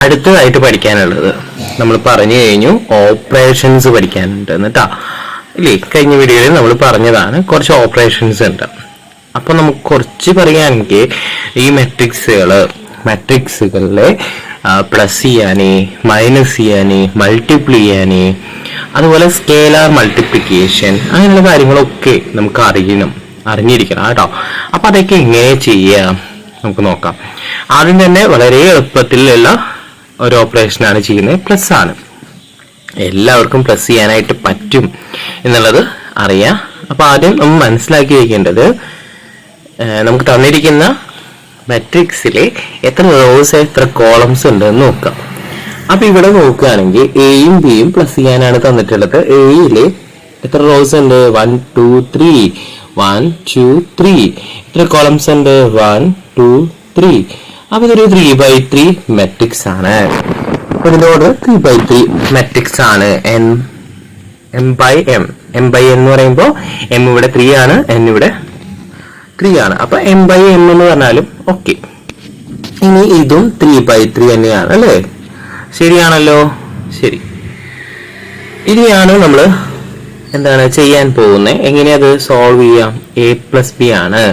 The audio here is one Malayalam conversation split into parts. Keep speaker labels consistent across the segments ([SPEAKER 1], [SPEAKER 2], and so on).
[SPEAKER 1] അടുത്തതായിട്ട് പഠിക്കാനുള്ളത് നമ്മൾ പറഞ്ഞു കഴിഞ്ഞു ഓപ്പറേഷൻസ് പഠിക്കാനുണ്ട് കേട്ടോ. ഇല്ലേ, കഴിഞ്ഞ വീഡിയോയിൽ നമ്മൾ പറഞ്ഞതാണ് കുറച്ച് ഓപ്പറേഷൻസ് ഉണ്ട്. അപ്പൊ നമുക്ക് കുറച്ച് പറയുകയാണെങ്കിൽ ഈ മെട്രിക്സുകളിലെ പ്ലസ് ചെയ്യാന്, മൈനസ് ചെയ്യാന്, മൾട്ടിപ്ലൈ ചെയ്യാന്, അതുപോലെ സ്കേലാർ മൾട്ടിപ്ലിക്കേഷൻ, അങ്ങനെയുള്ള കാര്യങ്ങളൊക്കെ നമുക്ക് അറിഞ്ഞിരിക്കണം കേട്ടോ. അപ്പൊ അതൊക്കെ എങ്ങനെ ചെയ്യാം നമുക്ക് നോക്കാം. ആദ്യം തന്നെ വളരെ എളുപ്പത്തിലുള്ള ഒരു ഓപ്പറേഷനാണ് ചെയ്യുന്നത്, പ്ലസ് ആണ്. എല്ലാവർക്കും പ്ലസ് ചെയ്യാനായിട്ട് പറ്റും എന്നുള്ളത് അറിയാം. അപ്പൊ ആദ്യം നമ്മൾ മനസ്സിലാക്കി വയ്ക്കേണ്ടത്, നമുക്ക് തന്നിരിക്കുന്ന മെട്രിക്സിലെ എത്ര റോസ് എത്ര കോളംസ് ഉണ്ട് എന്ന് നോക്കാം. അപ്പൊ ഇവിടെ നോക്കുകയാണെങ്കിൽ എയും ബിയും പ്ലസ് ചെയ്യാനാണ് തന്നിട്ടുള്ളത്. എയില് എത്ര റോസ് ഉണ്ട്? 1 2 3 1 2 3. എത്ര കോളംസ് ഉണ്ട്? 1 2 3. അപ്പൊ ഇതൊരു 3/3 മെട്രിക്സ് ആണ്. അപ്പൊ ഇതിന്റെ ഓർഡർ 3/3 മെട്രിക്സ് ആണ്. m/m എന്ന് പറയുമ്പോൾ m ഇവിടെ 3 ആണ്, n ഇവിടെ 3 ആണ്. അപ്പൊ m/m എന്ന് പറഞ്ഞാലും ഓക്കെ. ഇനി ഇതും 3/3 തന്നെയാണ് അല്ലേ? ശരിയാണല്ലോ. ശരി, ഇനിയാണ് നമ്മള് എന്താണ് ചെയ്യാൻ പോകുന്നത്, എങ്ങനെയത് സോൾവ് ചെയ്യാം. a + b ആണ്.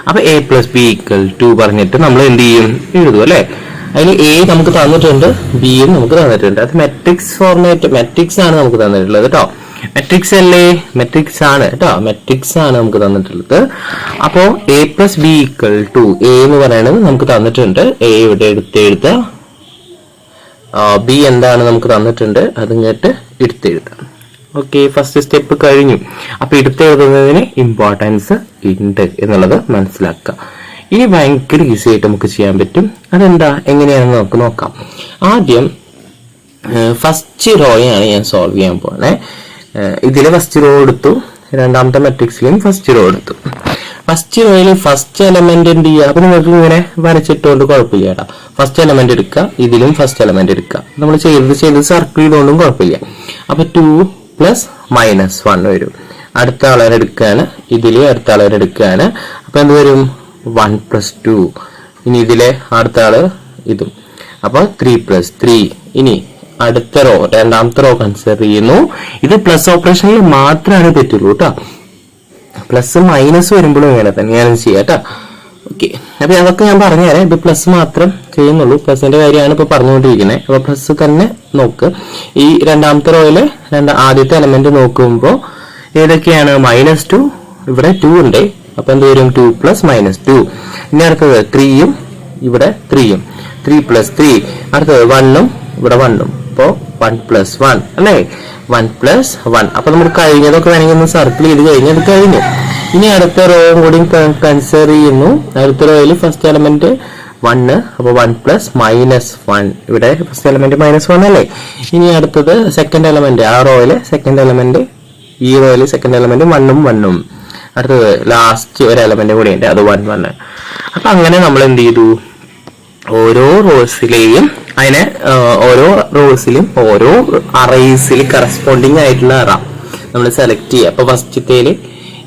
[SPEAKER 1] അപ്പൊ a + b = പറഞ്ഞിട്ട് നമ്മൾ എന്ത് ചെയ്യും? എഴുതും അല്ലെ. അതിൽ a നമുക്ക് തന്നിട്ടുണ്ട്, ബിയും നമുക്ക് തന്നിട്ടുണ്ട്. അത് മെട്രിക്സ് ഫോർമാറ്റ്, മെട്രിക്സ് ആണ് നമുക്ക് തന്നിട്ടുള്ളത് കേട്ടോ. മെട്രിക്സ് അല്ലേ? മെട്രിക്സ് ആണ് കേട്ടോ, മെട്രിക്സ് ആണ് നമുക്ക് തന്നിട്ടുള്ളത്. അപ്പോ a + b = a എന്ന് പറയുന്നത് നമുക്ക് തന്നിട്ടുണ്ട്. a ഇവിടെ എടുത്തെഴുതാം, ബി എന്താണ് നമുക്ക് തന്നിട്ടുണ്ട്, അതിങ്ങോട്ട് എടുത്തെഴുതാം. ഓക്കെ, ഫസ്റ്റ് സ്റ്റെപ്പ് കഴിഞ്ഞു. അപ്പൊ എടുത്തെഴുതുന്നതിന് ഇമ്പോർട്ടൻസ് ഉണ്ട് എന്നുള്ളത് മനസ്സിലാക്കുക. ഇനി ഭയങ്കര ഈസി ആയിട്ട് നമുക്ക് ചെയ്യാൻ പറ്റും. അതെന്താ, എങ്ങനെയാണെന്ന് നമുക്ക് നോക്കാം. ആദ്യം ഫസ്റ്റ് റോയാണ് ഞാൻ സോൾവ് ചെയ്യാൻ പോണേ. ഇതിലെ ഫസ്റ്റ് റോ എടുത്തു, രണ്ടാമത്തെ മെട്രിക്സിലും ഫസ്റ്റ് റോ എടുത്തു. ഫസ്റ്റ് റോയിൽ ഫസ്റ്റ് എലമെന്റ് എന്ത് ചെയ്യുക? അപ്പൊ നിങ്ങൾക്ക് ഇങ്ങനെ വരച്ചിട്ടുകൊണ്ട് കുഴപ്പമില്ല കേട്ടോ. ഫസ്റ്റ് എലമെന്റ് എടുക്കുക, ഇതിലും ഫസ്റ്റ് എലമെന്റ് എടുക്കുക. നമ്മൾ ചെയ്ത് സർക്കിൾ ചെയ്തുകൊണ്ടും കുഴപ്പമില്ല. അപ്പൊ 2 + -1 വരും. അടുത്ത ആളെ എടുക്കുകയാണ്, ഇതിലെ അടുത്ത ആളെ എടുക്കുകയാണ്. അപ്പൊ എന്ത് വരും? 1 + 2. ഇനി ഇതിലെ അടുത്ത ആള് ഇതും, അപ്പൊ 3 + 3. ഇനി അടുത്ത റോ, രണ്ടാമത്തെ റോ കൺസിഡർ ചെയ്യുന്നു. ഇത് പ്ലസ് ഓപ്പറേഷനിൽ മാത്രമാണ് പറ്റുള്ളൂ കേട്ടോ. പ്ലസ് മൈനസ് വരുമ്പോഴും ഇങ്ങനെ തന്നെയാണ് ചെയ്യാം കേട്ടോ. ഓക്കെ, അപ്പൊ അതൊക്കെ ഞാൻ പറഞ്ഞുതരാം. ഇത് പ്ലസ് മാത്രം ചെയ്യുന്നുള്ളൂ, പ്ലസിന്റെ കാര്യമാണ് ഇപ്പൊ പറഞ്ഞുകൊണ്ടിരിക്കുന്നത്. അപ്പൊ പ്ലസ് തന്നെ നോക്ക്. ഈ രണ്ടാമത്തെ റോയില് ആദ്യത്തെ എലമെന്റ് നോക്കുമ്പോൾ ഏതൊക്കെയാണ്? -2, ഇവിടെ 2 ഉണ്ട്. അപ്പൊ എന്ത് വരും? 2 + -2. ഇനി അടുത്തത് 3യും ഇവിടെ 3യും, 3 + 3. അടുത്തത് 1ഉം ഇവിടെ 1ഉം. അപ്പോ 1 + 1 അല്ലേ? 1 + 1. അപ്പൊ നമ്മൾ കഴിഞ്ഞതൊക്കെ വേണമെങ്കിൽ ഒന്ന് സർക്കിൾ ചെയ്ത് കഴിഞ്ഞത് കഴിഞ്ഞു. ഇനി അടുത്ത റോ കൂടി കൺസിഡർ ചെയ്യുന്നു. അടുത്ത റോയിൽ ഫസ്റ്റ് എലമെന്റ് 1, അപ്പൊ 1 + -1. ഇവിടെ ഫസ്റ്റ് എലമെന്റ് -1 അല്ലേ? ഇനി അടുത്തത് സെക്കൻഡ് എലമെന്റ്, ആ റോയിലെ സെക്കൻഡ് എലമെന്റ്, ഈ റോയിലെ സെക്കൻഡ് എലമെന്റ് 1ഉം 1ഉം. അടുത്തത് ലാസ്റ്റ് ഒരു എലമെന്റ് കൂടി ഉണ്ട്, അത് 1 1. അപ്പൊ അങ്ങനെ നമ്മൾ എന്ത് ചെയ്തു? ഓരോ റോസിലെയും ഓരോ റോസിലും ഓരോ അറേസിൽ കറസ്പോണ്ടിങ് ആയിട്ടുള്ള അറ നമ്മൾ സെലക്ട് ചെയ്യുക. അപ്പൊ ഫസ്റ്റത്തേല്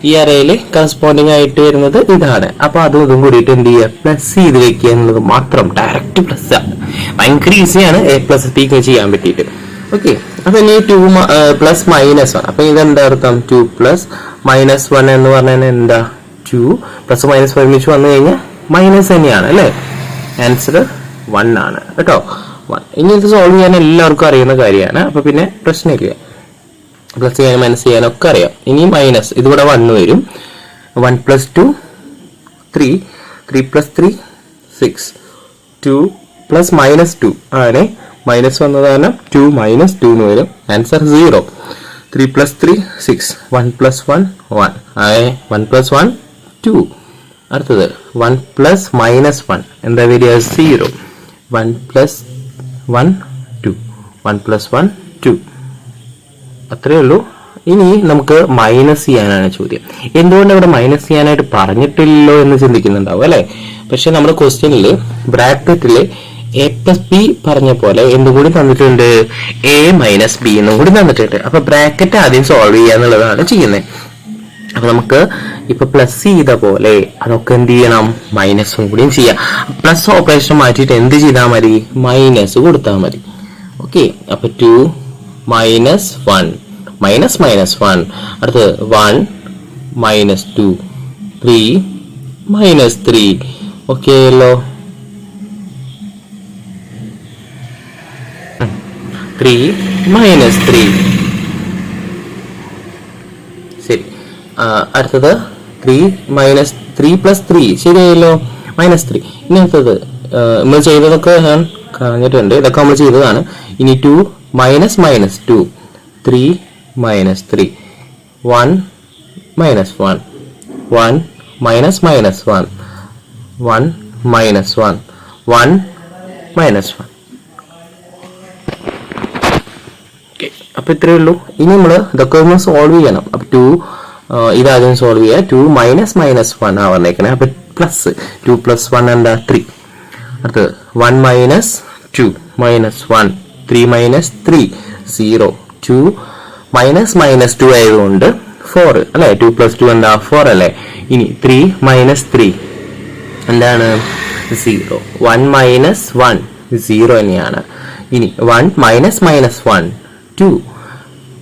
[SPEAKER 1] ഈ അറയില് കറസ്പോണ്ടിങ് ആയിട്ട് വരുന്നത് ഇതാണ്. അപ്പൊ അതും ഇതും കൂടിയിട്ട് എന്ത് ചെയ്യുക? പ്ലസ് ചെയ്ത് വെക്കുക എന്നുള്ളത് മാത്രം. ഡയറക്റ്റ് പ്ലസ് ആണ്, ഭയങ്കര ഈസിയാണ് a + b ചെയ്യാൻ പറ്റിയിട്ട്. ഓക്കെ, അപ്പൊ ഇനി 2 + -1. അപ്പൊ ഇതെന്താ അർത്ഥം? 2 + -1 എന്ന് പറഞ്ഞാൽ എന്താ? 2 + -1 ഒരുമിച്ച് വന്നു കഴിഞ്ഞാൽ മൈനസ് തന്നെയാണ് അല്ലേ? ആൻസർ 1 ആണ് കേട്ടോ. 1. ഇനി ഇത് സോൾവ് ചെയ്യാൻ എല്ലാവർക്കും അറിയുന്ന കാര്യമാണ്. അപ്പൊ പിന്നെ പ്രശ്നമില്ല, പ്ലസ് ചെയ്യാനും മൈനസ് ചെയ്യാനും ഒക്കെ അറിയാം. ഇനി മൈനസ്, ഇതിവിടെ 1 വരും. 1 + 2 3, 3 + 3 6, 2 + -2 ആണ്. മൈനസ് വന്നത് കാരണം 2 - 2 എന്ന് വരും. ആൻസർ 0. 3 + 3 6, 1 + 1 1. 1 + 1 2. അടുത്തത് 1 + -1 എന്താ വരിക? 0. 1 + 1 2, 1 + 1 2. അത്രേ ഉള്ളൂ. ഇനി നമുക്ക് മൈനസ് ചെയ്യാനാണ് ചോദ്യം. എന്തുകൊണ്ട് ഇവിടെ മൈനസ് ചെയ്യാനായിട്ട് പറഞ്ഞിട്ടില്ലല്ലോ എന്ന് ചിന്തിക്കുന്നുണ്ടാവും അല്ലെ? പക്ഷെ നമ്മുടെ ക്വസ്റ്റ്യനിൽ ബ്രാക്കറ്റില് a + b പറഞ്ഞ പോലെ എന്തും കൂടി തന്നിട്ടുണ്ട്, a - b എന്നും കൂടി തന്നിട്ടുണ്ട്. അപ്പൊ ബ്രാക്കറ്റ് ആദ്യം സോൾവ് ചെയ്യാന്നുള്ളതാണ് ചെയ്യുന്നത്. അപ്പൊ നമുക്ക് ഇപ്പൊ പ്ലസ് ചെയ്ത പോലെ അതൊക്കെ എന്ത് ചെയ്യണം, മൈനസും കൂടിയും ചെയ്യാം. പ്ലസ് ഓപ്പറേഷൻ മാറ്റിയിട്ട് എന്ത് ചെയ്താൽ മതി, മൈനസ് കൊടുത്താൽ മതി. ഓക്കെ, അപ്പൊ 2 മൈനസ് 1 മൈനസ് മൈനസ് 1, അടുത്ത് 1 മൈനസ് 2, 3 മൈനസ് 3. ഓക്കെ അല്ലോ, 3 മൈനസ് 3. ശരി, അടുത്തത് 3 മൈനസ് 3 പ്ലസ് 3. ശരിയായല്ലോ, -3. ഇനി അടുത്തത് നമ്മൾ ചെയ്തതൊക്കെ ഞാൻ കളഞ്ഞിട്ടുണ്ട്, ഇതൊക്കെ നമ്മൾ ചെയ്തതാണ്. ഇനി 2 minus minus 2, 3 minus 3, 1 minus 1, 1 minus minus 1, 1 minus 1, 1 minus 1. Okay, അപ്പൊ ഇത്രയേ ഉള്ളൂ. ഇനി നമ്മൾ ഇതൊക്കെ ഒന്ന് സോൾവ് ചെയ്യണം. അപ്പൊ 2 ഇതാദ്യം സോൾവ് ചെയ്യുക. 2 മൈനസ് മൈനസ് 1 ആ വന്നേക്കണേ. അപ്പൊ പ്ലസ് 2 പ്ലസ് 1 എന്താ 3. അടുത്തത് 1 minus 2 minus 1, 3 minus 3 0, 2 minus minus 2 ആയതുകൊണ്ട് 4 അല്ലെ. 2 പ്ലസ് 2 എന്താ 4 അല്ലെ. ഇനി 3 മൈനസ് 3 എന്താണ് 0, 1 മൈനസ് 1 0 തന്നെയാണ്. ഇനി 1 മൈനസ് മൈനസ് 1 2,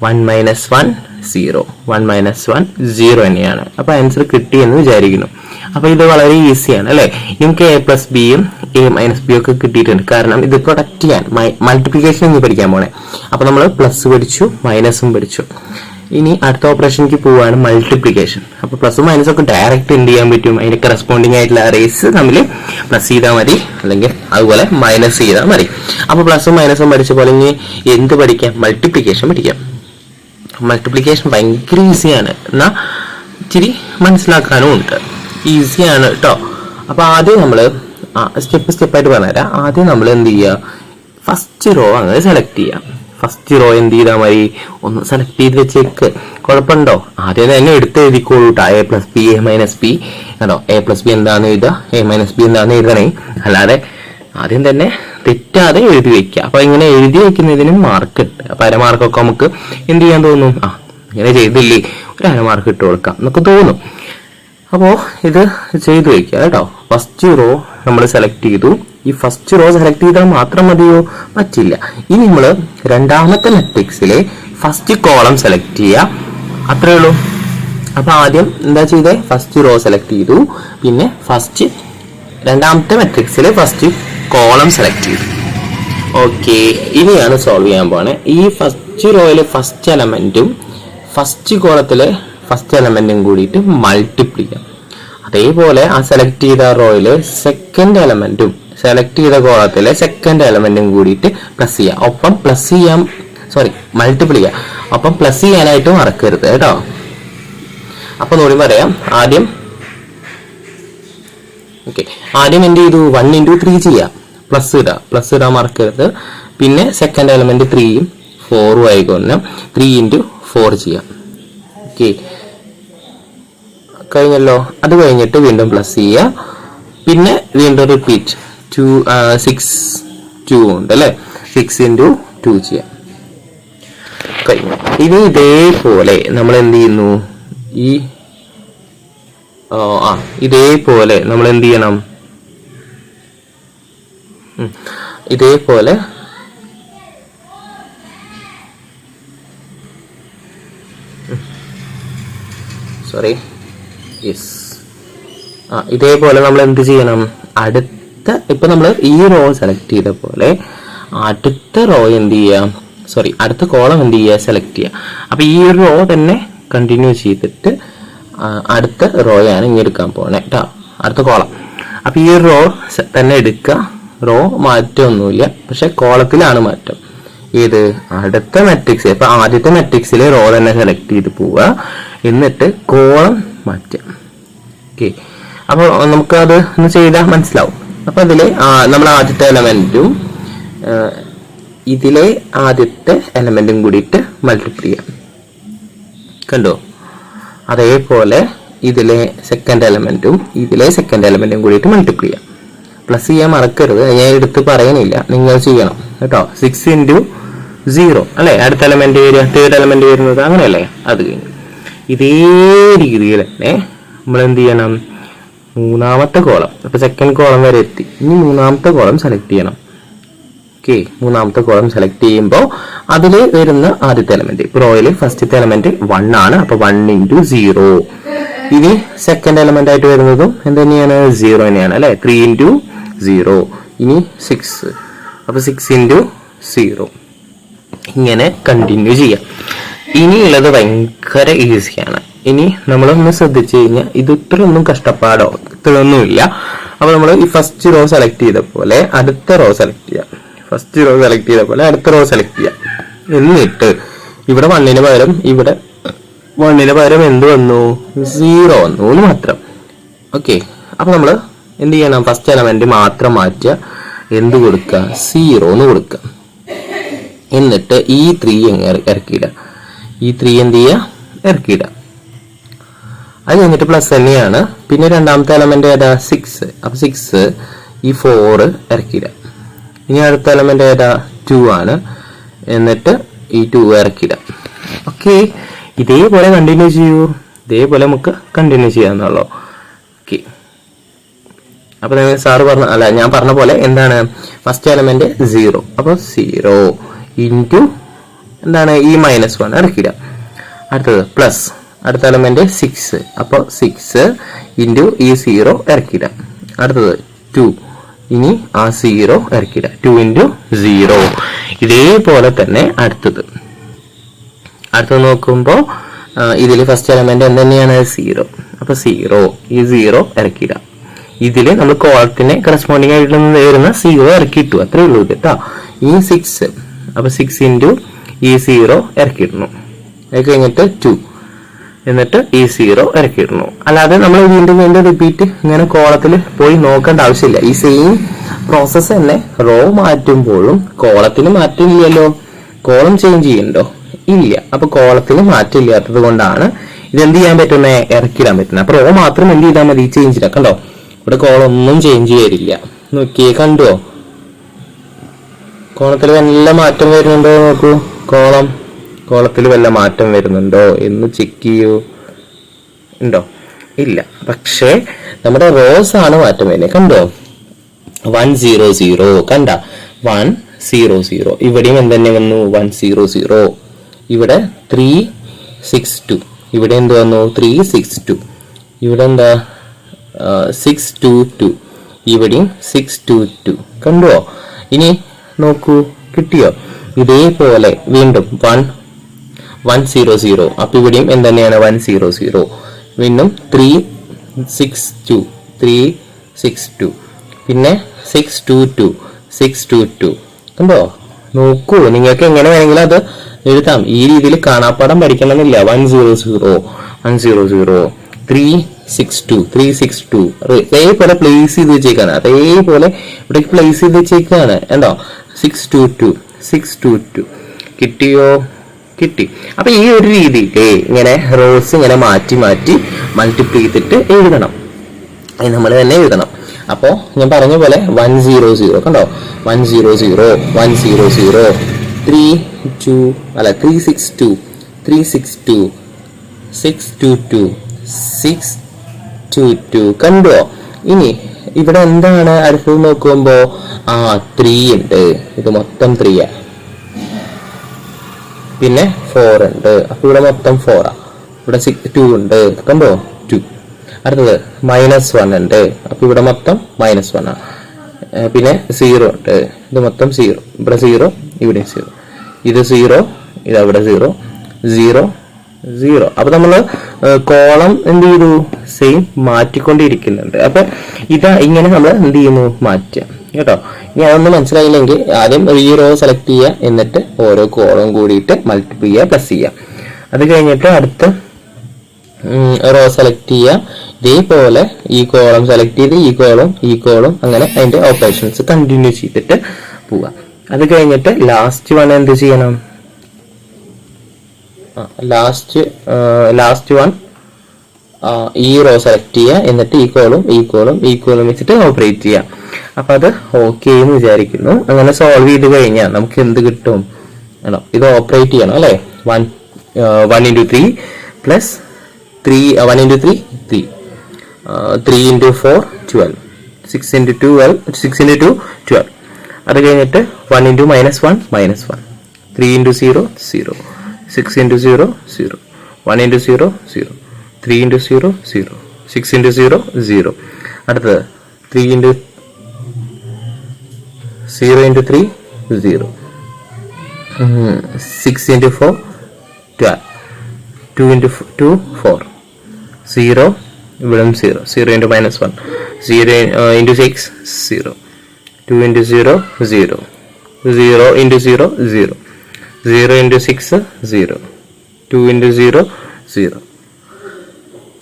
[SPEAKER 1] 1 മൈനസ് 1 0, 1 മൈനസ് 1 0 തന്നെയാണ്. അപ്പൊ ആൻസർ കിട്ടിയെന്ന് വിചാരിക്കുന്നു. അപ്പൊ ഇത് വളരെ ഈസിയാണ് അല്ലെ. നമുക്ക് എ പ്ലസ് ബിയും എ മൈനസ് ബി ഒക്കെ കിട്ടിയിട്ടുണ്ട്. കാരണം ഇത് പ്രൊഡക്റ്റ് ചെയ്യാൻ മൾട്ടിപ്ലിക്കേഷൻ എന്ന് പഠിക്കാൻ പോണേ. അപ്പൊ നമ്മൾ പ്ലസ് പഠിച്ചു, മൈനസും പഠിച്ചു. ഇനി അടുത്ത ഓപ്പറേഷനിലേക്ക് പോവാണ് മൾട്ടിപ്ലിക്കേഷൻ. അപ്പൊ പ്ലസും മൈനസും ഒക്കെ ഡയറക്റ്റ് എന്ത് ചെയ്യാൻ പറ്റും, അതിന്റെ കറസ്പോണ്ടിങ് ആയിട്ടുള്ള അറേസ് തമ്മിൽ പ്ലസ് ചെയ്താൽ മതി, അല്ലെങ്കിൽ അതുപോലെ മൈനസ് ചെയ്താൽ മതി. അപ്പൊ പ്ലസും മൈനസും പഠിച്ച പോലെ ഇനി എന്ത് പഠിക്കാം, മൾട്ടിപ്ലിക്കേഷൻ പഠിക്കാം. മൾട്ടിപ്ലിക്കേഷൻ ഭയങ്കര ഈസിയാണ്, എന്നാ ഇച്ചിരി മനസ്സിലാക്കാനും ഉണ്ട്. ഈസിയാണ് കേട്ടോ. അപ്പൊ ആദ്യം നമ്മൾ സ്റ്റെപ്പായിട്ട് പറഞ്ഞുതരാം. ആദ്യം നമ്മൾ എന്ത് ചെയ്യുക, ഫസ്റ്റ് റോ അങ്ങനെ സെലക്ട് ചെയ്യാം. ഫസ്റ്റ് റോ എന്ത് ചെയ്താൽ മതി, ഒന്ന് സെലക്ട് ചെയ്ത് വെച്ചേക്ക്. കുഴപ്പമുണ്ടോ, ആദ്യം തന്നെ എടുത്ത് എഴുതിക്കോളൂ കേട്ടോ. A plus B A minus B ആണോ, എ പ്ലസ് ബി എന്താണെന്ന് എഴുതുക, എ മൈനസ് ബി എന്താണെന്ന് എഴുതണേ. അല്ലാതെ ആദ്യം തന്നെ തെറ്റാതെ എഴുതി വെക്കുക. അപ്പൊ ഇങ്ങനെ എഴുതി വെക്കുന്നതിന് മാർക്ക് ഉണ്ട്. അപ്പൊ അരമാർക്കൊക്കെ നമുക്ക് എന്ത് ചെയ്യാൻ തോന്നും, ഇങ്ങനെ ചെയ്തില്ലേ ഒരു അരമാർക്ക് ഇട്ട് കൊടുക്കാം എന്നൊക്കെ തോന്നും. അപ്പോ ഇത് ചെയ്തു വെക്കുക കേട്ടോ. ഫസ്റ്റ് റോ നമ്മൾ സെലക്ട് ചെയ്തു. ഈ ഫസ്റ്റ് റോ സെലക്ട് ചെയ്താൽ മാത്രം മതിയോ, പറ്റില്ല. ഇനി നമ്മൾ രണ്ടാമത്തെ മെട്രിക്സിലെ ഫസ്റ്റ് കോളം സെലക്ട് ചെയ്യുക, അത്രേ ഉള്ളൂ. അപ്പൊ ആദ്യം എന്താ ചെയ്തേ, ഫസ്റ്റ് റോ സെലക്ട് ചെയ്തു, പിന്നെ രണ്ടാമത്തെ മെട്രിക്സിലെ ഫസ്റ്റ് കോളം സെലക്ട് ചെയ്തു. ഓക്കെ, ഇനിയാണ് സോൾവ് ചെയ്യാൻ പോണേ. ഈ ഫസ്റ്റ് റോയിലെ ഫസ്റ്റ് എലമെന്റും ഫസ്റ്റ് കോളത്തിലെ ഫസ്റ്റ് എലമെന്റും കൂടിയിട്ട് മൾട്ടിപ്ലൈ ചെയ്യാം. അതേപോലെ ആ സെലക്ട് ചെയ്ത റോയിലെ സെക്കൻഡ് എലമെന്റും സെലക്ട് ചെയ്ത കോളത്തിലെ സെക്കൻഡ് എലമെന്റും കൂടിയിട്ട് പ്ലസ് ചെയ്യാം. ഒപ്പം പ്ലസ് ചെയ്യാം, മൾട്ടിപ്ലൈ ചെയ്യാം. ഒപ്പം പ്ലസ് ചെയ്യാനായിട്ട് മറക്കരുത് കേട്ടോ. അപ്പൊ നോടി പറയാം. ആദ്യം എന്ത് ചെയ്തു, 1 into 3 ചെയ്യാം, പ്ലസ് ഇടാൻ മറക്കരുത്. പിന്നെ സെക്കൻഡ് എലമെന്റ് 3ഉം 4ഉം ആയിക്കോണം, 3 into 4 ചെയ്യാം. ഓക്കെ, കഴിഞ്ഞല്ലോ. അത് കഴിഞ്ഞിട്ട് വീണ്ടും പ്ലസ് ചെയ്യുക, പിന്നെ വീണ്ടും റിപ്പീറ്റ് 6 2 ഉണ്ട് അല്ലെ, 6 into 2 ചെയ്യാം. കഴിഞ്ഞു. ഇനി ഇതേപോലെ നമ്മൾ എന്ത് ചെയ്യുന്നു, ഇതേപോലെ നമ്മൾ എന്ത് ചെയ്യണം, ഇതേപോലെ ഇതേപോലെ നമ്മൾ എന്ത് ചെയ്യണം, ഇപ്പൊ നമ്മൾ ഈ റോ സെലക്ട് ചെയ്ത പോലെ അടുത്ത റോ എന്ത് ചെയ്യാം, അടുത്ത കോളം എന്ത് ചെയ്യുക, സെലക്ട് ചെയ്യുക. അപ്പൊ ഈ റോ തന്നെ കണ്ടിന്യൂ ചെയ്തിട്ട് അടുത്ത റോയാണ് ഇനി എടുക്കാൻ പോണേ കേട്ടോ, അടുത്ത കോളം. അപ്പൊ ഈ റോ തന്നെ എടുക്കുക, റോ മാറ്റമൊന്നുമില്ല, പക്ഷെ കോളത്തിലാണ് മാറ്റം. ഏത്, അടുത്ത മെട്രിക്സ്. ഇപ്പൊ ആദ്യത്തെ മെട്രിക്സിലെ റോ തന്നെ സെലക്ട് ചെയ്ത് പോവുക, എന്നിട്ട് കോളം മാറ്റാം. ഓക്കെ, അപ്പോൾ നമുക്കത് ഒന്ന് ചെയ്താൽ മനസ്സിലാവും. അപ്പൊ ഇതിലെ നമ്മൾ ആദ്യത്തെ എലമെന്റും ഇതിലെ ആദ്യത്തെ എലമെന്റും കൂടിയിട്ട് മൾട്ടിപ്ലൈ ചെയ്യാം. കണ്ടോ, അതേപോലെ ഇതിലെ സെക്കൻഡ് എലമെന്റും ഇതിലെ സെക്കൻഡ് എലമെന്റും കൂടിയിട്ട് മൾട്ടിപ്ലൈ ചെയ്യാം. പ്ലസ് ചെയ്യാൻ മറക്കരുത്, ഞാൻ എടുത്ത് പറയുന്നില്ല, നിങ്ങൾ ചെയ്യണം കേട്ടോ. 6 into 0 അല്ലെ, അടുത്ത എലമെന്റ് വരിക, തേർഡ് എലമെന്റ് വരുന്നത്, അങ്ങനെയല്ലേ. അത് കഴിഞ്ഞു. ഇതേ രീതിയിൽ തന്നെ നമ്മൾ എന്ത് ചെയ്യണം, മൂന്നാമത്തെ കോളം, അപ്പൊ സെക്കൻഡ് കോളം വരെ എത്തി. ഇനി മൂന്നാമത്തെ കോളം സെലക്ട് ചെയ്യണം. ഓക്കെ, മൂന്നാമത്തെ കോളം സെലക്ട് ചെയ്യുമ്പോൾ അതിൽ വരുന്ന ആദ്യത്തെ എലമെന്റ്, ഇപ്പൊ റോയില് ഫസ്റ്റത്തെ എലമെന്റ് 1 ആണ്. അപ്പൊ 1 into 0. ഇനി സെക്കൻഡ് എലമെന്റ് ആയിട്ട് വരുന്നതും എന്ത് തന്നെയാണ്, 0 തന്നെയാണ് അല്ലെ. 3 into 0. ഇനി 6, അപ്പൊ 6 into 0. ഇങ്ങനെ കണ്ടിന്യൂ ചെയ്യാം. ഇനിയുള്ളത് ഭയങ്കര ഈസിയാണ്. ഇനി നമ്മളൊന്ന് ശ്രദ്ധിച്ചു കഴിഞ്ഞാൽ ഇത് ഇത്രയൊന്നും കഷ്ടപ്പാടോ ഇത്രയൊന്നുമില്ല. അപ്പൊ നമ്മൾ ഈ ഫസ്റ്റ് റോ സെലക്ട് ചെയ്ത പോലെ അടുത്ത റോ സെലക്ട് ചെയ്യാം. ഫസ്റ്റ് റോ സെലക്ട് ചെയ്ത പോലെ അടുത്ത റോ സെലക്ട് ചെയ്യാം. എന്നിട്ട് ഇവിടെ 1 പകരം ഇവിടെ 1 പകരം എന്ത് വന്നു, 0 വന്നു എന്ന് മാത്രം. ഓക്കെ, അപ്പൊ നമ്മൾ എന്ത് ചെയ്യണം, ഫസ്റ്റ് എലമെന്റ് മാത്രം മാറ്റുക. എന്ത് കൊടുക്കുക, 0 എന്ന് കൊടുക്കുക. എന്നിട്ട് ഈ 3 ഇറക്കിയിടുക. ഈ 3 എന്ത് ചെയ്യുക, ഇറക്കിയിടുക. അത് കഴിഞ്ഞിട്ട് പ്ലസ് തന്നെയാണ്. പിന്നെ രണ്ടാമത്തെ എലമെന്റ് ഏതാ, 6. അപ്പൊ 6 ഈ 4 ഇറക്കിയിടുക. ഇനി അടുത്ത എലമെന്റ് ഏതാ, 2 ആണ്. എന്നിട്ട് ഈ 2 ഇറക്കിയിടുക. ഓക്കെ, ഇതേപോലെ കണ്ടിന്യൂ ചെയ്യൂ. ഇതേപോലെ നമുക്ക് കണ്ടിന്യൂ ചെയ്യാന്നുള്ളൂ. ഓക്കെ, അപ്പൊ സാറ് പറഞ്ഞ അല്ല ഞാൻ പറഞ്ഞ പോലെ എന്താണ്, ഫസ്റ്റ് എലമെന്റ് 0. അപ്പൊ 0 ഇൻറ്റു എന്താണ്, ഈ -1 ഇറക്കിയിടുക. അടുത്തത് പ്ലസ്, അടുത്ത എലമെന്റ് 6. അപ്പൊ 6 ഇൻറ്റു ഈ 0 ഇറക്കിയിടുക. അടുത്തത് 2, ഇനി ആ 0 ഇറക്കിയിടുക. 2 into 0. ഇതേപോലെ തന്നെ അടുത്തത് നോക്കുമ്പോൾ ഇതിൽ ഫസ്റ്റ് എലമെന്റ് എന്ത് തന്നെയാണ്, 0. അപ്പൊ 0 ഈ 0 ഇറക്കിയിടുക. ഇതിൽ നമ്മൾ കോളത്തിന് കറസ്പോണ്ടിങ് ആയിട്ട് വരുന്ന 0 ഇറക്കിയിട്ടു, അത്രേ ഉള്ളൂ കേട്ടോ. ഈ 6, അപ്പൊ 6 ഇൻറ്റു ഈ 0 ഇറക്കിയിടുന്നു. അത് കഴിഞ്ഞിട്ട് 2, എന്നിട്ട് ഈ 0 ഇറക്കിയിടുന്നു. അല്ലാതെ നമ്മൾ വീണ്ടും റിപ്പീറ്റ് ഇങ്ങനെ കോളത്തിൽ പോയി നോക്കേണ്ട ആവശ്യമില്ല. ഈ സെയിം പ്രോസസ്സ് തന്നെ റോ മാറ്റുമ്പോഴും കോളത്തിന് മാറ്റമില്ലല്ലോ. കോളം ചേഞ്ച് ചെയ്യണ്ടോ, ഇല്ല. അപ്പൊ കോളത്തിന് മാറ്റം ഇല്ലാത്തത് കൊണ്ടാണ് ഇതെന്ത് ചെയ്യാൻ പറ്റുന്നത്, ഇറക്കിടാൻ പറ്റുന്നത്. അപ്പൊ റോ മാത്രം എന്ത് ചെയ്താൽ മതി, ചേഞ്ച് ചെയ്യാം. കണ്ടോ, ഇവിടെ കോളം ഒന്നും ചേഞ്ച് ചെയ്തില്ല. നോക്കിയേ, കണ്ടോ കോളത്തിൽ വല്ല മാറ്റം വരുന്നുണ്ടോ, നോക്കൂ. കോളത്തിൽ വല്ല മാറ്റം വരുന്നുണ്ടോ എന്ന് ചെക്ക് ചെയ്യൂ. ഉണ്ടോ, ഇല്ല. പക്ഷേ നമ്മുടെ റോസ് ആണ് മാറ്റം വരുന്നത്. കണ്ടോ, 100 കണ്ട 100. ഇവിടെയും എന്തെന്നെ വന്നു, 100. ഇവിടെ 362. ഇവിടെ എന്ത് വന്നു, 362. ഇവിടെ എന്താ, 622. ഇവിടെയും 622. കണ്ടോ, ഇനി നോക്കൂ, കിട്ടിയോ? ഇതേപോലെ വീണ്ടും 100. അപ്പൊ ഇവിടെയും എന്തെന്നെയാണ്, 100. വീണ്ടും 362. പിന്നെ 622. കണ്ടോ, നോക്കൂ. നിങ്ങൾക്ക് എങ്ങനെ വേണമെങ്കിലും അത് എഴുതാം. ഈ രീതിയിൽ കാണാപ്പാടം പഠിക്കണമെന്നില്ല. 100. 362. അതേപോലെ പ്ലേസ് ചെയ്ത് വെച്ചേക്കാണ്. അതേപോലെ ഇവിടെ പ്ലേസ് ചെയ്ത് വെച്ചേക്കാണ്. എന്താ, 622. കിട്ടിയോ? കിട്ടി. അപ്പൊ ഈ ഒരു രീതിയിൽ ഇങ്ങനെ റോസ് ഇങ്ങനെ മാറ്റി മൾട്ടിപ്ലൈ ചെയ്തിട്ട് എഴുതണം. നമ്മൾ തന്നെ എഴുതണം. അപ്പോ ഞാൻ പറഞ്ഞ പോലെ 100. കണ്ടോ, 100. 362. 622. കണ്ടോ? ഇനി ഇവിടെ എന്താണ് അടുത്തത് നോക്കുമ്പോ 3 ഉണ്ട്. ഇത് മൊത്തം 3. പിന്നെ 4 ഉണ്ട്. അപ്പൊ ഇവിടെ മൊത്തം 4. ഇവിടെ 2 ഉണ്ട്. കണ്ടോ, 2. അടുത്തത് -1 ഉണ്ട്. അപ്പൊ ഇവിടെ മൊത്തം -1. പിന്നെ 0 ഉണ്ട്. ഇത് മൊത്തം 0. ഇവിടെ 0, ഇവിടെ 0. ഇത് 0, ഇത് അവിടെ 0. അപ്പൊ നമ്മള് കോളം എന്ത് ചെയ്തു, സെയിം മാറ്റിക്കൊണ്ടിരിക്കുന്നുണ്ട്. അപ്പൊ ഇങ്ങനെ നമ്മൾ എന്ത് ചെയ്യുന്നു, മാറ്റാം കേട്ടോ. ഇനി അതൊന്നും മനസ്സിലായില്ലെങ്കിൽ ആദ്യം ഈ റോ സെലക്ട് ചെയ്യുക, എന്നിട്ട് ഓരോ കോളം കൂടിയിട്ട് മൾട്ടിപ്ലൈ ചെയ്യുക, പ്ലസ് ചെയ്യുക. അത് കഴിഞ്ഞിട്ട് അടുത്ത റോ സെലക്ട് ചെയ്യുക. ഇതേപോലെ ഈ കോളം സെലക്ട് ചെയ്ത് ഈ കോളം അങ്ങനെ അതിന്റെ ഓപ്പറേഷൻസ് കണ്ടിന്യൂ ചെയ്തിട്ട് പോവുക. അത് കഴിഞ്ഞിട്ട് ലാസ്റ്റ് വൺ എന്ത് ചെയ്യണം, ലാസ്റ്റ് വൺ ഈ റോ സെലക്ട് ചെയ്യുക, എന്നിട്ട് ഈ കോളം വെച്ചിട്ട് ഓപ്പറേറ്റ് ചെയ്യാം. അപ്പൊ അത് ഓക്കെ എന്ന് വിചാരിക്കുന്നു. അങ്ങനെ സോൾവ് ചെയ്ത് കഴിഞ്ഞാൽ നമുക്ക് എന്ത് കിട്ടും, ഇത് ഓപ്പറേറ്റ് ചെയ്യണം അല്ലെ. 1 into 3 plus 3 1 into 3 3 3 into 4 12 6 into 12 6 into 2 12 അത് കഴിഞ്ഞിട്ട് 1 into -1 -1 3 into 0 0 6 into 0 0 1 into 0 0 3 into 0 0 6 into 0 0 അടുത്തത് 3 into 0 into 3 0 6 into 4 12 2 into 2 4 0 ഇവിടെ 0 0 into -1 0 into 6 0 2 into 0 0 0 into 0 0 0 into 6 0 2 into 0 0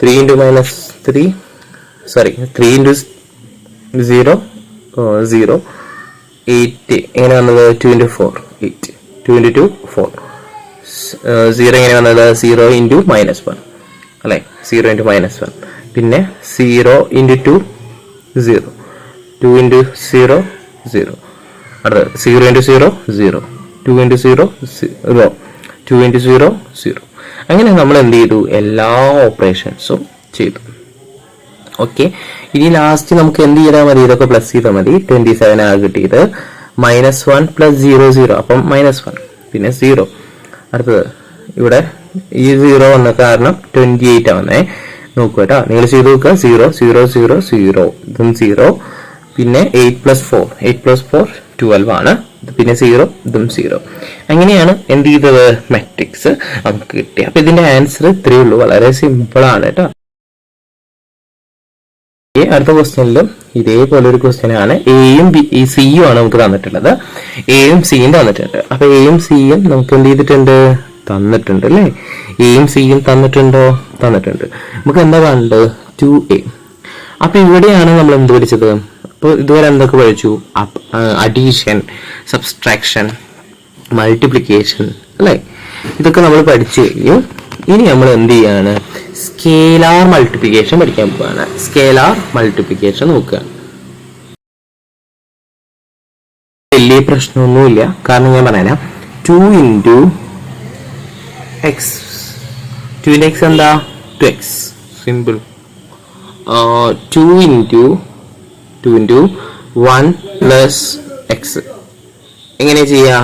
[SPEAKER 1] 3 into -3 sorry 3 into 0 0 8 എങ്ങനെ വന്നത് 2 into 4 8 2 into 2 4 0 എങ്ങനെ വന്നത് 0 into -1 അല്ലേ 0 into -1 പിന്നെ 0 into 2 0 2 into 0 0 അടുത്ത 0 into 0 0 2 into 0 0 2 into 0 0 അങ്ങനെ നമ്മൾ എന്ത് ചെയ്തു എല്ലാ ഓപ്പറേഷൻസും ചെയ്തു. ഓക്കെ, ഇനി ലാസ്റ്റ് നമുക്ക് എന്ത് ചെയ്താൽ മതി, ഇതൊക്കെ പ്ലസ് ചെയ്താൽ മതി. 27 ആണ് കിട്ടിയത്. -1 + 0 0 അപ്പം -1 പിന്നെ 0. അടുത്തത് ഇവിടെ ഈ 0 വന്ന കാരണം 28 വന്നേ. നോക്കൂ കേട്ടോ, നിങ്ങൾ ചെയ്ത് നോക്കുക. 0 0 0 0 ഇതും 0 പിന്നെ 8 + 4 8 + 4 12 ആണ്. പിന്നെ 0 ഇതും 0. അങ്ങനെയാണ് എന്ത് ചെയ്തത്, മാട്രിക്സ് നമുക്ക് കിട്ടിയത്. അപ്പൊ ഇതിന്റെ ആൻസർ ഇത്രയേ ഉള്ളൂ, വളരെ സിമ്പിൾ ആണ് കേട്ടോ. അടുത്ത ക്വസ്റ്റ്യനിലും ഇതേപോലെ ഒരു ക്വസ്റ്റ്യൻ ആണ്. എയും സിയും ആണ് നമുക്ക് തന്നിട്ടുള്ളത്. എയും സിയും തന്നിട്ടുണ്ട്. അപ്പൊ എയും സിയും നമുക്ക് എന്ത് ചെയ്തിട്ടുണ്ട്, തന്നിട്ടുണ്ട് അല്ലേ. എയും സിയും തന്നിട്ടുണ്ടോ, തന്നിട്ടുണ്ട്. നമുക്ക് എന്താ വേണ്ടത്, 2a. അപ്പൊ ഇവിടെയാണ് നമ്മൾ എന്ത് പഠിച്ചത്, അപ്പോൾ ഇതുവരെ എന്തൊക്കെ പഠിച്ചു, അഡീഷൻ, സബ്സ്ട്രാക്ഷൻ, മൾട്ടിപ്ലിക്കേഷൻ അല്ലേ, ഇതൊക്കെ നമ്മൾ പഠിച്ചു കഴിഞ്ഞു. ഇനി നമ്മൾ എന്ത് ചെയ്യാണ്, സ്കേലാർ മൾട്ടിപ്ലിക്കേഷൻ പഠിക്കാൻ പോവാണ്. സ്കേലാർ മൾട്ടിപ്ലിക്കേഷൻ നോക്കുക. വലിയ പ്രശ്നമൊന്നുമില്ല, കാരണം ഞാൻ പറയാം. 2 into x 2 into x എന്താ, 2x സിമ്പിൾ. 2 into 1 + x എങ്ങനെ ചെയ്യാ,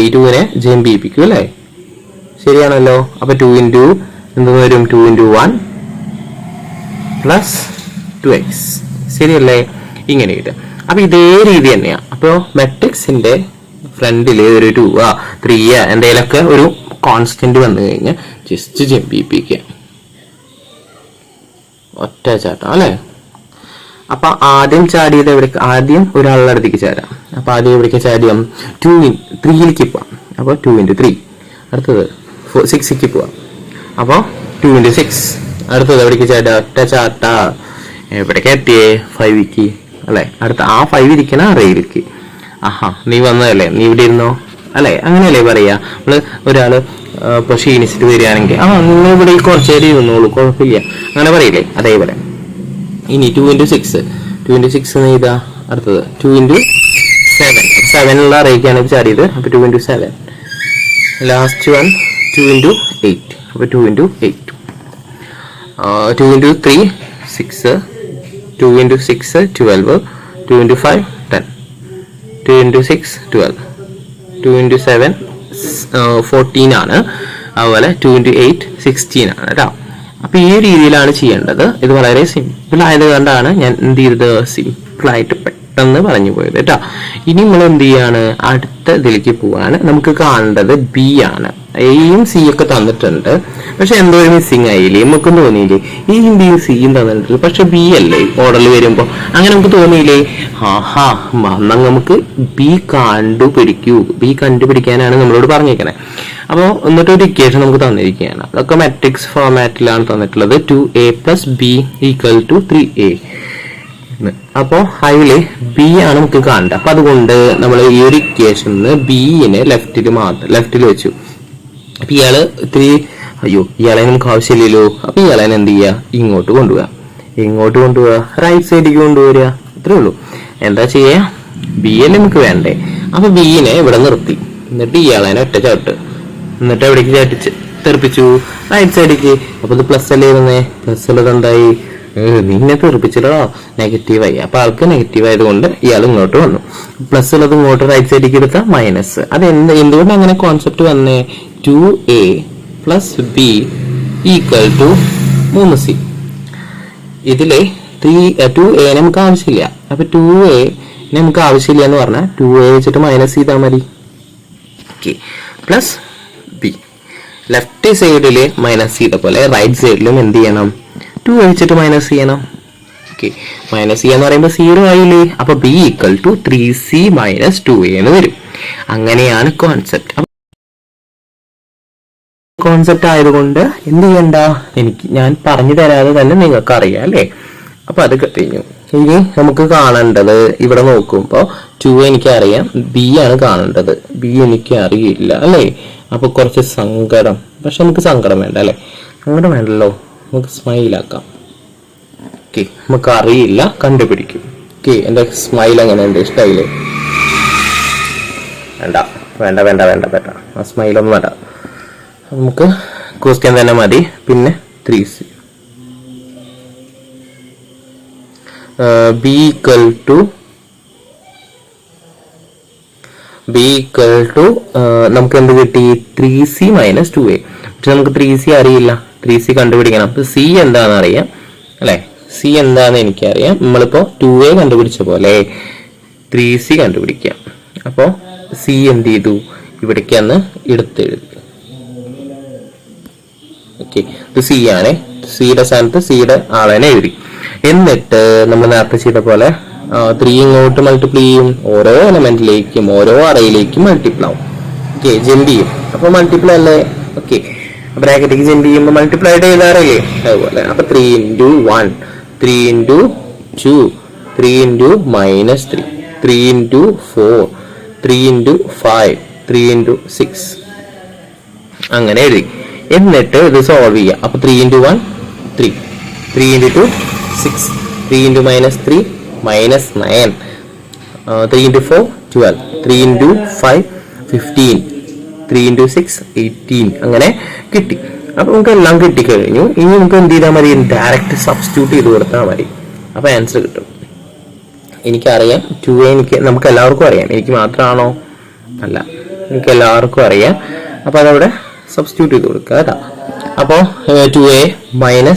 [SPEAKER 1] ഈ 2നെ ജമ്പിപ്പിക്കും അല്ലേ, ശരിയാണല്ലോ. അപ്പൊ 2 into എന്തെന്ന് വരും, 2 into 1 + 2x ശരിയല്ലേ, ഇങ്ങനെ കിട്ടും. അപ്പൊ ഇതേ രീതി തന്നെയാ. അപ്പൊ മാട്രിക്സിന്റെ ഫ്രണ്ടില് ഒരു 2 3 എന്തെങ്കിലുമൊക്കെ ഒരു കോൺസ്റ്റന്റ് വന്നു കഴിഞ്ഞാൽ ജസ്റ്റ് ജമ്പിപ്പിക്കുക, ഒറ്റ ചാട്ടം അല്ലേ. അപ്പൊ ആദ്യം ചാടിയത് എവിടേക്ക്, ആദ്യം ഒരാളുടെ അടുത്തേക്ക് ചാടാം. അപ്പൊ ആദ്യം എവിടേക്ക് ചാടിയാം, 3ലേക്ക് പോവാം. അപ്പൊ 2 into 3. അടുത്തത് 6ലേക്ക് പോവാം. അപ്പൊ 2 into 6. അടുത്തത് എവിടേക്ക് ചാടുക, ഒറ്റ ചാട്ട. എവിടേക്ക് എത്തിയേ, 5ലേക്ക് അല്ലെ. അടുത്ത ആ 5 ഇരിക്കണ അറയിലേക്ക്. നീ വന്നതല്ലേ, നീ ഇവിടെ ഇരുന്നോ അല്ലെ, അങ്ങനെയല്ലേ പറയാ നമ്മള്. ഒരാള് ഇപ്പൊ ക്ഷീണിച്ചിട്ട് വരികയാണെങ്കിൽ നിങ്ങൾ ഇവിടെ കുറച്ച് നേരം ഇരുന്നോളൂ, കുഴപ്പമില്ല, അങ്ങനെ പറയില്ലേ, അതേപോലെ. ഇനി 2 into 6 2 into 6 എഴുതാ. അടുത്തത് 2 into 7 ഉള്ള അറേക്കാണ് ചാടിയത്. അപ്പൊ 2 into 7. Last one 2 into 8. അപ്പൊ 2 into 8. 2 into 3 6 2 into 6 12 2 into 5 10 2 into 6 12 2 into 7 14 ആണ്. അതുപോലെ 2 into 8 16 ആണ് കേട്ടോ. അപ്പൊ ഈ രീതിയിലാണ് ചെയ്യേണ്ടത്. ഇത് വളരെ സിമ്പിൾ ആയത് കൊണ്ടാണ് ഞാൻ എന്ത് ചെയ്തത്, സിമ്പിൾ ആയിട്ട് പെട്ടെന്ന് പറഞ്ഞു പോയത് കേട്ടോ. ഇനി നമ്മൾ എന്ത് ചെയ്യാണ്, അടുത്ത ഇതിലേക്ക് പോവാണ്. നമുക്ക് കാണേണ്ടത് ബി ആണ്. എയും സി ഒക്കെ തന്നിട്ടുണ്ട്, പക്ഷെ എന്തോ ഒരു മിസ്സിങ് ആയില്ലേ, നമുക്കും തോന്നിയില്ലേ, ഈ ബിയും സിയും തന്നിട്ടുണ്ട്, പക്ഷെ ബി അല്ലേ ഓർഡറിൽ വരുമ്പോ, അങ്ങനെ നമുക്ക് തോന്നിയില്ലേ. എന്നാൽ നമുക്ക് ബി കണ്ടുപിടിക്കാനാണ് നമ്മളോട് പറഞ്ഞേക്കണേ. അപ്പോൾ എന്നിട്ട് ഒരു ഇക്വേഷൻ നമുക്ക് തന്നിരിക്കുകയാണ്. അതൊക്കെ മാട്രിക്സ് ഫോർമാറ്റിലാണ് തന്നിട്ടുള്ളത്. 2a + b = 3a. അപ്പോ അതില് ബി ആണ് നമുക്ക് കാണേണ്ടത്. അപ്പൊ അതുകൊണ്ട് നമ്മൾ ഈ ഒരു ഇക്വേഷനിൽ ബിനെ ലെഫ്റ്റിൽ വെച്ചു. അപ്പൊ ഇയാള് ഇയാളെ നമുക്ക് ആവശ്യമില്ലല്ലോ. അപ്പൊ ഇയാളെ എന്ത് ചെയ്യുക, ഇങ്ങോട്ട് കൊണ്ടുപോവുക, റൈറ്റ് സൈഡിലേക്ക് കൊണ്ടുവരിക, അത്രേ ഉള്ളൂ. എന്താ ചെയ്യാ, ബി അല്ലേ നമുക്ക് വേണ്ടേ. അപ്പൊ ബിനെ ഇവിടെ നിർത്തി, എന്നിട്ട് ഇയാളെ ഒറ്റ ചവിട്ട്, എന്നിട്ട് എവിടേക്ക് തെറിപ്പിച്ചു റൈറ്റ് സൈഡിലേക്ക്. അപ്പൊ ഇത് പ്ലസ് അല്ലേ ഇരുന്നേ, പ്ലസ് ഉള്ളത് എന്തായി, നിന്നെ തെറിപ്പിച്ചില്ലടോ, നെഗറ്റീവായി. അപ്പൊ ആൾക്ക് നെഗറ്റീവ് ആയതുകൊണ്ട് ഇയാൾ ഇങ്ങോട്ട് വന്നു. പ്ലസ് ഉള്ളത് ഇങ്ങോട്ട് റൈറ്റ് സൈഡിലേക്ക് എടുത്ത മൈനസ്. അത് എന്തുകൊണ്ട് അങ്ങനെ കോൺസെപ്റ്റ് വന്നേ, 2a + b = 3c. ഇതിലെ 2a നമുക്ക് ആവശ്യമില്ല. അപ്പൊ 2a നമുക്ക് ആവശ്യമില്ല എന്ന് പറഞ്ഞാൽ 2a വെച്ചിട്ട് മൈനസ് ചെയ്താൽ മതി. Okay, plus B. ലെഫ്റ്റ് സൈഡിൽ മൈനസ് ചെയ്ത പോലെ റൈറ്റ് സൈഡിലും എന്ത് ചെയ്യണം, 2a വെച്ചിട്ട് മൈനസ് ചെയ്യണം. ഓക്കെ, മൈനസ് ചെയ്യാന്ന് പറയുമ്പോൾ 0 ആയില്ലേ. അപ്പൊ b = 3c - 2a എന്ന് വരും. അങ്ങനെയാണ് കോൺസെപ്റ്റ്. കോൺസെപ്റ്റ് ആയതുകൊണ്ട് എന്ത് ചെയ്യണ്ട, ഞാൻ പറഞ്ഞു തരാതെ തന്നെ നിങ്ങൾക്ക് അറിയാം അല്ലേ. അപ്പൊ അത് കഴിഞ്ഞു. ഇനി നമുക്ക് കാണേണ്ടത് ഇവിടെ നോക്കുമ്പോ 2 എനിക്കറിയാം, b ആണ് കാണേണ്ടത്. b എനിക്ക് അറിയില്ല അല്ലേ. അപ്പൊ കുറച്ച് സങ്കടം. പക്ഷെ നമുക്ക് സങ്കടം വേണ്ട അല്ലെ, സങ്കടം വേണ്ടല്ലോ, നമുക്ക് സ്മൈലാക്കാം. ഓക്കെ, നമുക്ക് അറിയില്ല, കണ്ടുപിടിക്കും. ഓക്കെ, എന്റെ സ്മൈൽ എങ്ങനെയുണ്ട്, ഇഷ്ടമായില്ലേ? വേണ്ട വേണ്ട വേണ്ട വേണ്ട വേണ്ട, ആ സ്മൈലൊന്നും വേണ്ട, നമുക്ക് ക്വസ്റ്റ്യൻ തന്നെ മതി. പിന്നെ 3c b നമുക്ക് എന്ത് കിട്ടി, 3c - 2a. പക്ഷെ നമുക്ക് 3c അറിയില്ല, 3c കണ്ടുപിടിക്കണം. അപ്പൊ c എന്താണെന്ന് അറിയാം അല്ലെ, c എന്താന്ന് എനിക്കറിയാം. നമ്മളിപ്പോ 2a കണ്ടുപിടിച്ച പോലെ 3c കണ്ടുപിടിക്കാം. അപ്പോ c എന്ത് ചെയ്തു, ഇവിടേക്ക് അന്ന് എടുത്തെഴുതി. ഓക്കെ, ഇത് c ആണ്. സിയുടെ സ്ഥാനത്ത് സിയുടെ ആളെന്നെ എഴുതി. എന്നിട്ട് നമ്മൾ നേരത്തെ ചെയ്ത പോലെ 3 ഇങ്ങോട്ട് മൾട്ടിപ്ലൈ ചെയ്യും, ഓരോ എലമെന്റിലേക്കും ഓരോ അറയിലേക്കും മൾട്ടിപ്ലൈ ആവും. ഓക്കെ, ജമ്പ് ചെയ്യും. അപ്പൊ മൾട്ടിപ്ലൈ അല്ലേ. ഓക്കെ, ബ്രാക്കറ്റിലേക്ക് ജമ്പ് ചെയ്യുമ്പോൾ മൾട്ടിപ്ലൈ ആയിട്ട് എഴുതാറില്ലേ, അതുപോലെ. അപ്പൊ 3 × 1, 3 × 2, 3 × -3, 3 × 4, 3 × 5, 3 × 6 അങ്ങനെ എഴുതി. എന്നിട്ട് ഇത് സോൾവ് ചെയ്യുക. അപ്പൊ 3 × 1 3, 3 × 2 6, 3 × -3 -9, 3 × 4 12, 3 × 5 15, 3 × 6 18 അങ്ങനെ കിട്ടി. അപ്പൊ നമുക്ക് എല്ലാം കിട്ടിക്കഴിഞ്ഞു. ഇനി നമുക്ക് എന്ത് ചെയ്താൽ മതി, ഡയറക്റ്റ് സബ്സ്റ്റിറ്റ്യൂട്ട് ചെയ്ത് കൊടുത്താൽ മതി. അപ്പൊ ആൻസർ കിട്ടും. എനിക്കറിയാം 2a നമുക്ക് എല്ലാവർക്കും അറിയാം. എനിക്ക് മാത്രമാണോ, അല്ല, എനിക്ക് എല്ലാവർക്കും അറിയാം. അപ്പൊ അതവിടെ സബ്സ്റ്റിറ്റ്യൂട്ട് ചെയ്ത് കൊടുക്കുക കേട്ടോ. അപ്പോൾ 2a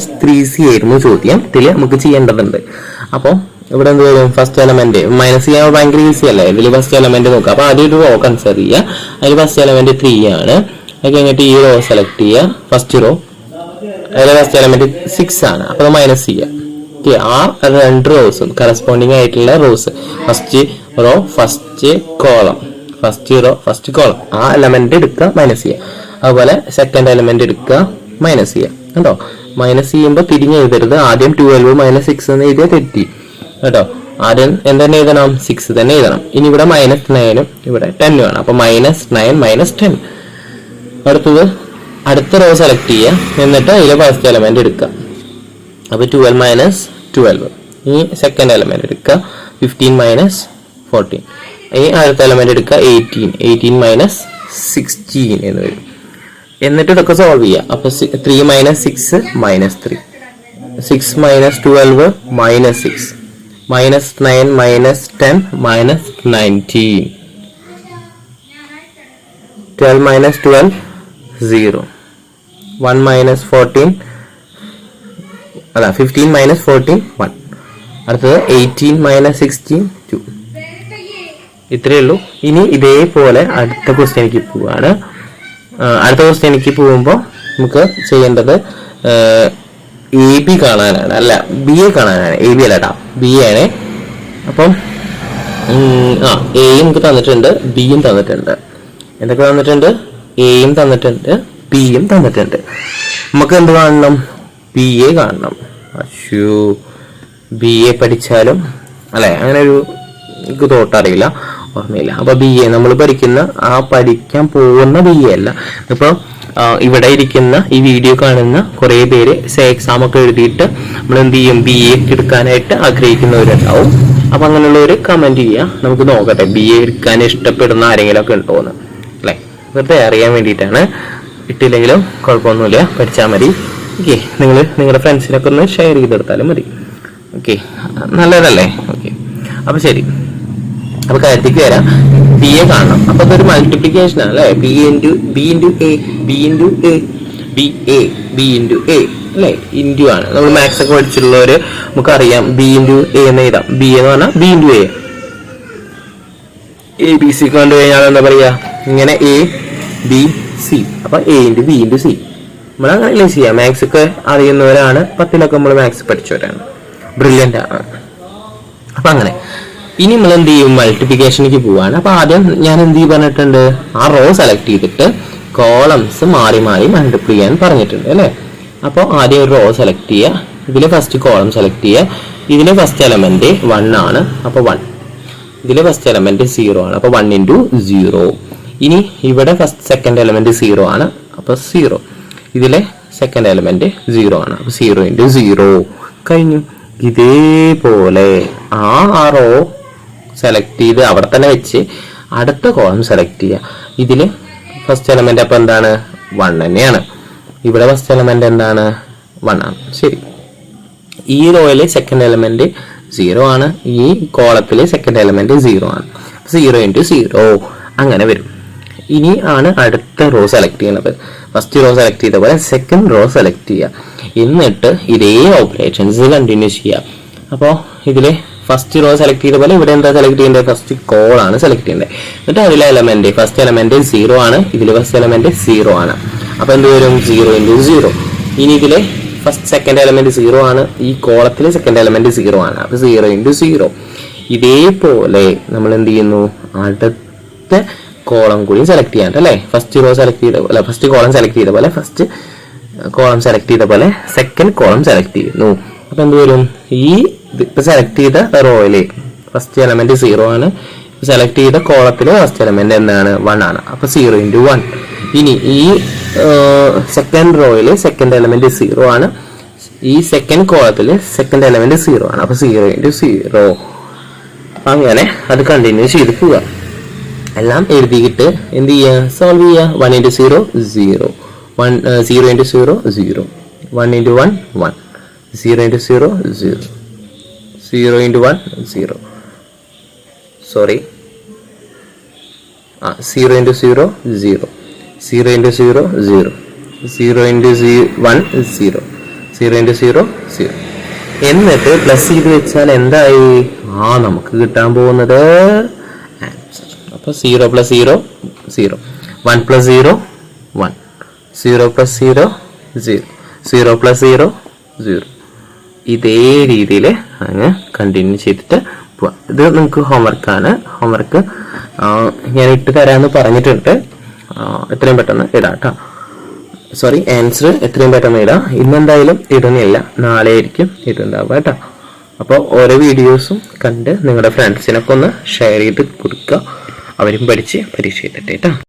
[SPEAKER 1] - 3c ആയിരുന്നു ചോദ്യം. ഇതില് നമുക്ക് ചെയ്യേണ്ടതുണ്ട്. അപ്പോൾ ഇവിടെ എന്ത് വരും, ഫസ്റ്റ് എലമെന്റ് മൈനസ് ചെയ്യാൻ ഭയങ്കര ഈസി അല്ലേ. ഇതിൽ ഫസ്റ്റ് എലമെന്റ് നോക്കുക. അപ്പൊ ആദ്യം ഒരു റോ കൺസിഡർ ചെയ്യുക. അതിൽ ഫസ്റ്റ് എലമെന്റ് 3 ആണ്. അത് കഴിഞ്ഞിട്ട് ഈ റോ സെലക്ട് ചെയ്യുക, ഫസ്റ്റ് റോ. അതിലെ ഫസ്റ്റ് എലമെന്റ് 6 ആണ്. അപ്പൊ അത് മൈനസ് ചെയ്യുക. ആ 2 റോസും കറസ്പോണ്ടിങ് ആയിട്ടുള്ള rose, first row first column, first row first column, ആ എലമെന്റ് എടുക്കുക, മൈനസ് ചെയ്യുക. അതുപോലെ സെക്കൻഡ് എലമെന്റ് എടുക്കുക, മൈനസ് ചെയ്യുക. കേട്ടോ, മൈനസ് ചെയ്യുമ്പോൾ തിരിഞ്ഞ് എഴുതരുത്. ആദ്യം 12 - 6 എന്ന് എഴുതിയാൽ തെറ്റി കേട്ടോ. ആദ്യം എന്തെന്നെ എഴുതണം, 6 തന്നെ എഴുതണം. ഇനി ഇവിടെ -9 ഇവിടെ 10 വേണം. അപ്പൊ -9 - 10. അടുത്ത റോ സെലക്ട് ചെയ്യുക. എന്നിട്ട് അതിലെ ഫസ്റ്റ് എലമെന്റ് എടുക്കുക. അപ്പൊ 12 - 12. ഇനി സെക്കൻഡ് എലമെന്റ് എടുക്കുക, 15 - 14. ഇനി അടുത്ത എലമെന്റ് എടുക്കുക, 18 - 16 എന്ന് വരും. എന്നിട്ട് ഇതൊക്കെ സോൾവ് ചെയ്യുക. അപ്പൊ 3 - 6 -3, 6 - 12 -6, -9 - 10 -19, 12 - 12 0, 1 - 14 അല്ല 15 - 14 1. അടുത്തത് 18 - 16 2. ഇത്രയേ ഉള്ളൂ. ഇനി ഇതേപോലെ അടുത്ത ക്വസ്റ്റ്യനിലേക്ക് പോവാണ്. അടുത്ത ക്വസ്റ്റ്യനിലേക്ക് പോകുമ്പോൾ നമുക്ക് ചെയ്യേണ്ടത് AB കാണാനാണ്, അല്ല BA കാണാനാണ്. AB അല്ല കേട്ടോ, BA ആണ്. അപ്പം എയും നമുക്ക് തന്നിട്ടുണ്ട്, ബിയും തന്നിട്ടുണ്ട്. എന്തൊക്കെ തന്നിട്ടുണ്ട്, എയും തന്നിട്ടുണ്ട്, ബിയും തന്നിട്ടുണ്ട്. നമുക്ക് എന്ത് കാണണം, BA കാണണം. BA പഠിച്ചാലും അല്ലെ, അങ്ങനെ ഒരു എനിക്ക് തോട്ടറിയില്ല, ഓർമ്മയില്ല. അപ്പൊ BA നമ്മൾ പഠിക്കാൻ പോകുന്ന BA അല്ല. ഇപ്പൊ ഇവിടെ ഇരിക്കുന്ന ഈ വീഡിയോ കാണുന്ന കുറെ പേര് എക്സാം ഒക്കെ എഴുതിയിട്ട് നമ്മൾ എന്ത് ചെയ്യും, BA എടുക്കാനായിട്ട് ആഗ്രഹിക്കുന്നവരുണ്ടാവും. അപ്പൊ അങ്ങനെയുള്ളവര് കമന്റ് ചെയ്യുക, നമുക്ക് നോക്കട്ടെ BA എടുക്കാൻ ഇഷ്ടപ്പെടുന്ന ആരെങ്കിലും ഒക്കെ ഉണ്ടോന്ന്, അല്ലെ, വെറുതെ അറിയാൻ വേണ്ടിയിട്ടാണ്. ഇട്ടില്ലെങ്കിലും കുഴപ്പമൊന്നുമില്ല, പഠിച്ചാൽ മതി. ഓക്കെ, നിങ്ങൾ നിങ്ങളുടെ ഫ്രണ്ട്സിനൊക്കെ ഒന്ന് ഷെയർ ചെയ്തെടുത്താലും മതി. ഓക്കെ, നല്ലതല്ലേ? ഓക്കെ, അപ്പോൾ ശരി. അപ്പോൾ കാര്യത്തേക്ക് വരാം. ബി എ കാണണം. അപ്പോൾ അതൊരു മൾട്ടിപ്ലിക്കേഷൻ ആണ് അല്ലേ? B into A, B into A, B into A അല്ലേ? ഇൻറ്റു ആണ്. നമ്മൾ മാത്സ് ഒക്കെ പഠിച്ചിട്ടുള്ളവർ നമുക്കറിയാം ബി ഇൻറ്റു എ എന്ന് എഴുതാം. ബി എന്ന് പറഞ്ഞാൽ B into A B C കണ്ടു കഴിഞ്ഞാൽ എന്താ പറയുക? ഇങ്ങനെ എ ബി സി. അപ്പം A into B into C. നമ്മൾ അങ്ങനെയല്ലേ ചെയ്യാം. മാത്സ് ഒക്കെ അറിയുന്നവരാണ്, 10ലൊക്കെ നമ്മൾ മാത്സ് പഠിച്ചവരാണ്, ബ്രില്യൻ്റ് ആണ്. അപ്പം അങ്ങനെ ഇനി നമ്മൾ എന്ത് ചെയ്യും? മൾട്ടിപ്ലിക്കേഷനിലേക്ക് പോവാണ്. അപ്പോൾ ആദ്യം ഞാൻ എന്ത് പറഞ്ഞിട്ടുണ്ട്? ആ റോ സെലക്ട് ചെയ്തിട്ട് കോളംസ് മാറി മാറി മൾട്ടിപ്ലൈ ചെയ്യാൻ പറഞ്ഞിട്ടുണ്ട് അല്ലേ? അപ്പോൾ ആദ്യം ഒരു റോ സെലക്ട് ചെയ്യുക, ഇതിൽ ഫസ്റ്റ് കോളം സെലക്ട് ചെയ്യുക. ഇതിലെ ഫസ്റ്റ് എലമെന്റ് 1 ആണ്, അപ്പോൾ 1. ഇതിലെ ഫസ്റ്റ് എലമെന്റ് 0 ആണ്, അപ്പോൾ 1 ഇൻറ്റു 0. ഇനി ഇവിടെ സെക്കൻഡ് എലമെന്റ് 0 ആണ്, അപ്പോൾ 0. ഇതിലെ സെക്കൻഡ് എലമെന്റ് 0 ആണ്, അപ്പോൾ 0 ഇൻറ്റു 0 കഴിഞ്ഞു. ഇതേപോലെ ആ റോ സെലക്ട് ചെയ്ത് അവിടെ തന്നെ വെച്ച് അടുത്ത കോളം സെലക്ട് ചെയ്യുക. ഇതിൽ ഫസ്റ്റ് എലമെന്റ് അപ്പോൾ എന്താണ്? 1 തന്നെയാണ്. ഇവിടെ ഫസ്റ്റ് എലമെന്റ് എന്താണ്? 1 ആണ്. ശരി, ഈ റോയിലെ സെക്കൻഡ് എലമെന്റ് 0 ആണ്, ഈ കോളത്തിലെ സെക്കൻഡ് എലമെന്റ് 0 ആണ്. 0 ഇൻറ്റു 0 അങ്ങനെ വരും. ഇനി ആണ് അടുത്ത റോ സെലക്ട് ചെയ്യുന്നത്. ഫസ്റ്റ് റോ സെലക്ട് ചെയ്ത പോലെ സെക്കൻഡ് റോ സെലക്ട് ചെയ്യുക, എന്നിട്ട് ഇതേ ഓപ്പറേഷൻസ് കണ്ടിന്യൂ ചെയ്യുക. അപ്പോൾ ഇതിലെ ഫസ്റ്റ് റോ സെലക്ട് ചെയ്ത പോലെ ഇവിടെ എന്താ സെലക്ട് ചെയ്യേണ്ടത്? ഫസ്റ്റ് കോളാണ് സെലക്ട് ചെയ്യേണ്ടത്. എന്നിട്ട് അതിലെ എലമെന്റ് ഫസ്റ്റ് എലമെന്റ് 0 ആണ്, ഇതിലെ ഫസ്റ്റ് എലമെന്റ് 0 ആണ്. അപ്പോൾ എന്ത് വരും? 0 ഇൻറ്റു 0. ഇനി ഇതിലെ സെക്കൻഡ് എലമെന്റ് 0 ആണ്, ഈ കോളത്തിലെ സെക്കൻഡ് എലമെന്റ് 0 ആണ്, അപ്പോൾ 0 ഇൻറ്റു 0. ഇതേപോലെ നമ്മൾ എന്ത് ചെയ്യുന്നു? അടുത്ത കോളം കൂടി സെലക്ട് ചെയ്യാണ്ട് അല്ലേ? ഫസ്റ്റ് റോ സെലക്ട് ചെയ്ത പോലെ ഫസ്റ്റ് കോളം സെലക്ട് ചെയ്ത പോലെ ഫസ്റ്റ് കോളം സെലക്ട് ചെയ്ത പോലെ സെക്കൻഡ് കോളം സെലക്ട് ചെയ്യുന്നു. അപ്പോൾ എന്ത് വരും? ഈ ഇപ്പൊ സെലക്ട് ചെയ്ത റോയില് ഫസ്റ്റ് എലമെന്റ് 0 ആണ്, സെലക്ട് ചെയ്ത കോളത്തിലെ ഫസ്റ്റ് എലമെന്റ് എന്താണ്? 1 ആണ്, അപ്പോൾ 0 ഇൻറ്റു 1. ഇനി ഈ സെക്കൻഡ് റോയില് സെക്കൻഡ് എലമെന്റ് 0 ആണ്, ഈ സെക്കൻഡ് കോളത്തില് സെക്കൻഡ് എലമെന്റ് 0 ആണ്, അപ്പോൾ 0 ഇൻറ്റു 0. അങ്ങനെ അത് കണ്ടിന്യൂ ചെയ്ത് പോവുക. എല്ലാം എഴുതിയിട്ട് എന്ത് ചെയ്യുക? സോൾവ് ചെയ്യുക. 1 into 0 0, 0 into 0 0, 1 into 1 1, 0 into 0 0, 0 into 1 0, sorry 0 into 0 0, 0 into 0 0, 0 into 1 0, 0 into 0 0. എന്നിട്ട് പ്ലസ് ചെയ്ത് വെച്ചാൽ എന്തായി? നമുക്ക് കിട്ടാൻ പോകുന്നത് ആൻസർ. അപ്പോൾ 0 പ്ലസ് 0 0, 1 പ്ലസ് 0 1, 0 പ്ലസ് 0 0, 0 പ്ലസ് 0 0. ഇതേ രീതിയിൽ അങ്ങ് കണ്ടിന്യൂ ചെയ്തിട്ട് പോവാം. ഇത് നിങ്ങൾക്ക് ഹോംവർക്കാണ്. ഹോംവർക്ക് ഞാൻ ഇട്ട് തരാമെന്ന് പറഞ്ഞിട്ടുണ്ട്. എത്രയും പെട്ടെന്ന് ഇടാം കേട്ടോ. സോറി, ആൻസർ എത്രയും പെട്ടെന്ന് ഇടാം. ഇന്നെന്തായാലും ഇടുന്നില്ല, നാളെ ആയിരിക്കും ഇടുണ്ടാവുക കേട്ടോ. അപ്പോൾ ഓരോ വീഡിയോസും കണ്ട് നിങ്ങളുടെ ഫ്രണ്ട്സിനൊക്കെ ഒന്ന് ഷെയർ ചെയ്ത് കൊടുക്കുക, അവരും പഠിച്ച് പരീക്ഷ എഴുതട്ടെ കേട്ടോ.